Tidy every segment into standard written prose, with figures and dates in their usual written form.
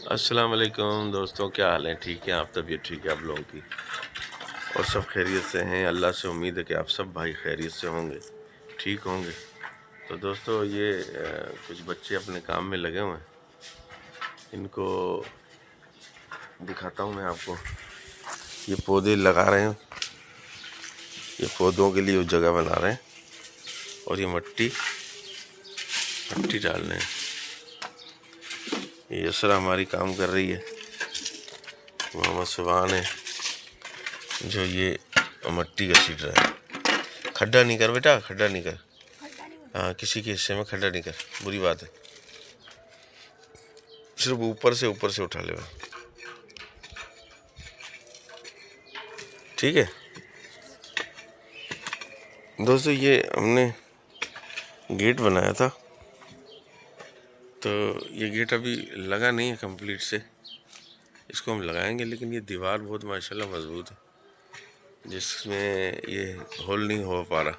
अस्सलाम वालेकुम दोस्तों, क्या हाल है? ठीक है आप? तबीयत ठीक है आप लोगों की? और सब खैरियत से हैं? अल्लाह से उम्मीद है कि आप सब भाई खैरियत से होंगे, ठीक होंगे। तो दोस्तों ये कुछ बच्चे अपने काम में लगे हुए हैं, इनको दिखाता हूँ मैं आपको। ये पौधे लगा रहे हैं, ये पौधों के लिए जगह बना रहे हैं और ये मट्टी डाल रहे हैं। ये असरा हमारी काम कर रही है, मोहम्मद सुभान है जो ये मट्टी घसीट रहा है। खड्डा नहीं कर बेटा, खड्डा नहीं कर। हाँ, किसी के हिस्से में खड्डा नहीं कर, बुरी बात है। सिर्फ ऊपर से उठा ले, ठीक है दोस्तों। ये हमने गेट बनाया था, तो ये गेट अभी लगा नहीं है कंप्लीट से, इसको हम लगाएंगे। लेकिन ये दीवार बहुत माशाल्लाह मजबूत है, जिसमें ये होल नहीं हो पा रहा।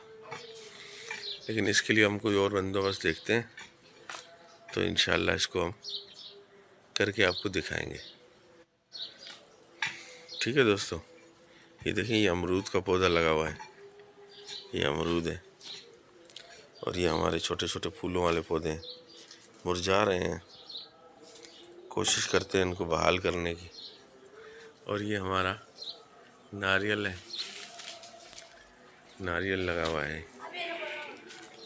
लेकिन इसके लिए हम कोई और बंदोबस्त देखते हैं, तो इंशाल्लाह इसको हम करके आपको दिखाएंगे, ठीक है दोस्तों। ये देखिए, ये अमरूद का पौधा लगा हुआ है, ये अमरूद है। और ये हमारे छोटे छोटे फूलों वाले पौधे हैं, मुरझा रहे हैं, कोशिश करते हैं इनको बहाल करने की। और ये हमारा नारियल है, नारियल लगा हुआ है।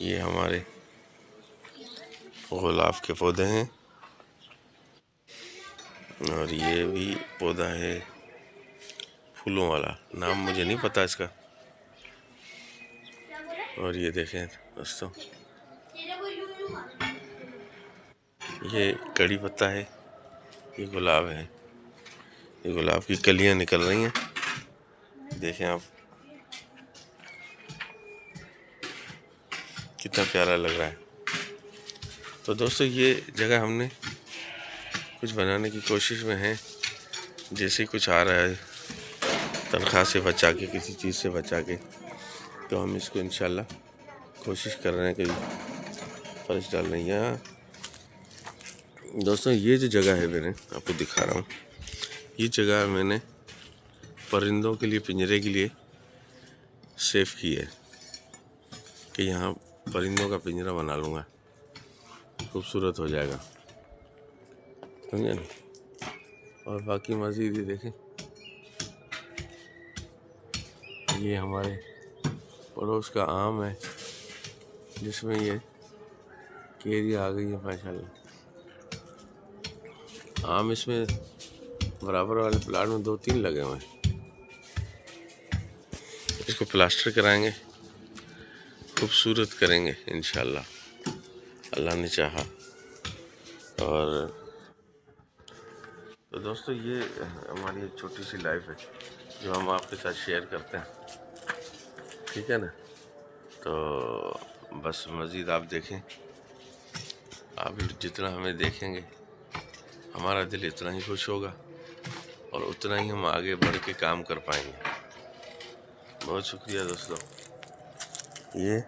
ये हमारे गुलाब के पौधे हैं, और ये भी पौधा है फूलों वाला, नाम मुझे नहीं पता इसका। और ये देखें दोस्तों, ये कड़ी पत्ता है, ये गुलाब है, ये गुलाब की कलियां निकल रही हैं, देखें आप कितना प्यारा लग रहा है। तो दोस्तों ये जगह हमने कुछ बनाने की कोशिश में है, जैसे कुछ आ रहा है तनख्वाह से बचा के, किसी चीज़ से बचा के, तो हम इसको इंशाल्लाह कोशिश कर रहे हैं कि फर्श डाल रही है। दोस्तों ये जो जगह है मैंने आपको दिखा रहा हूँ, ये जगह मैंने परिंदों के लिए, पिंजरे के लिए सेव की है, कि यहाँ परिंदों का पिंजरा बना लूँगा, खूबसूरत हो जाएगा, समझे ना। और बाकी मज़ीद ये देखें, ये हमारे पड़ोस का आम है, जिसमें ये केरी आ गई है माशाल्लाह। आम इसमें बराबर वाले प्लाट में 2-3 लगे हुए हैं। इसको प्लास्टर कराएंगे, खूबसूरत करेंगे इंशाल्लाह, अल्लाह ने चाहा। और तो दोस्तों ये हमारी एक छोटी सी लाइफ है जो हम आपके साथ शेयर करते हैं, ठीक है ना। तो बस मज़ीद आप देखें, आप जितना हमें देखेंगे हमारा दिल इतना ही खुश होगा, और उतना ही हम आगे बढ़ के काम कर पाएंगे। बहुत शुक्रिया दोस्तों। ये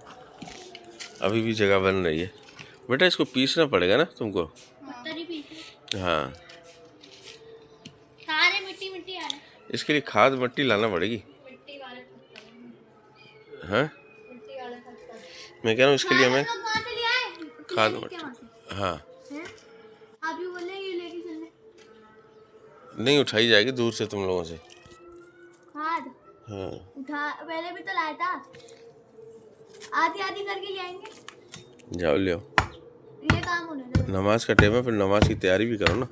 अभी भी जगह बन रही है बेटा, इसको पीसना पड़ेगा ना तुमको। हाँ, सारे मिट्टी मिट्टी आ रहे हैं। इसके लिए खाद मट्टी लाना पड़ेगी। हाँ, मैं कह रहा हूँ इसके लिए हमें खाद मट्टी। हाँ, आप ही बोले ये लेके चलने। नहीं उठाई जाएगी दूर से तुम लोगों से खाद। हाँ, उठा पहले भी तो लाया था, आधी आधी करके ले आएंगे। जाओ ले आओ, ये काम होने दो। नमाज का टाइम है, फिर नमाज की तैयारी भी करो ना।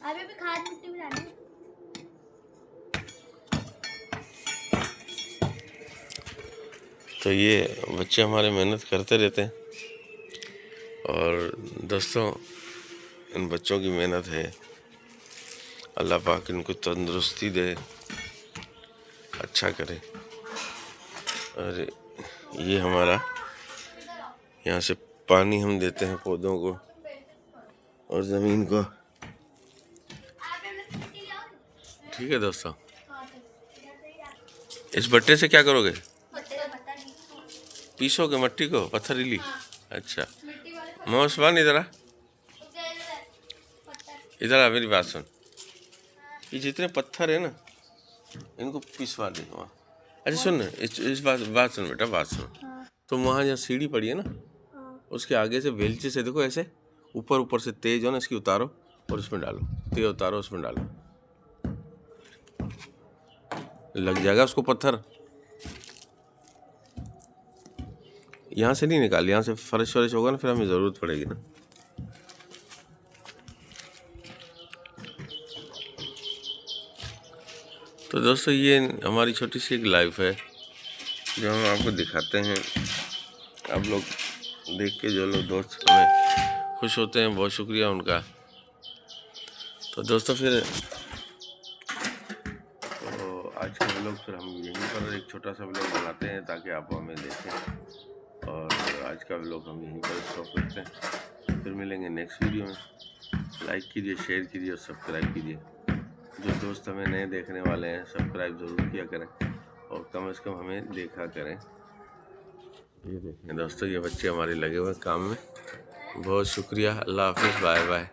अभी भी खाद मिट्टी भी लानी है। तो ये बच्चे हमारे मेहनत करते रहते हैं, और दोस्तों इन बच्चों की मेहनत है, अल्लाह पाक इनको तंदुरुस्ती दे, अच्छा करे। और ये हमारा यहाँ से पानी हम देते हैं पौधों को और ज़मीन को, ठीक है दोस्तों। इस बट्टे से क्या करोगे? पीसोगे मट्टी को, पत्थरीली? अच्छा, मोहस्वान इधर आ, इधर आ, मेरी बात सुन। ये जितने पत्थर है ना इनको पिसवा दे वहाँ। अच्छा सुन ना, इस बात सुन बेटा, बात सुन। हाँ। तुम वहाँ जहाँ सीढ़ी पड़ी है ना, उसके आगे से बेलचे से देखो, ऐसे ऊपर ऊपर से तेज हो ना, इसकी उतारो और उसमें डालो, तेज उतारो उसमें डालो, लग जाएगा उसको पत्थर। यहाँ से नहीं निकाल, यहाँ से फर्श वर्श होगा ना, फिर हमें ज़रूरत पड़ेगी ना। तो दोस्तों ये हमारी छोटी सी एक लाइफ है जो हम आपको दिखाते हैं। आप लोग देख के, जो लोग दोस्त हमें खुश होते हैं, बहुत शुक्रिया उनका। तो दोस्तों फिर तो आज का व्लॉग फिर हम यहीं पर एक छोटा सा व्लॉग बनाते हैं ताकि आप हमें देखें, और आज का व्लॉग हम यहीं पर स्टॉप करते हैं। फिर मिलेंगे नेक्स्ट वीडियो में। लाइक कीजिए, शेयर कीजिए और सब्सक्राइब कीजिए। जो दोस्त हमें नए देखने वाले हैं, सब्सक्राइब ज़रूर किया करें और कम से कम हमें देखा करें। ये देखें दोस्तों, ये बच्चे हमारे लगे हुए काम में। बहुत शुक्रिया। अल्लाह हाफिज़, बाय बाय।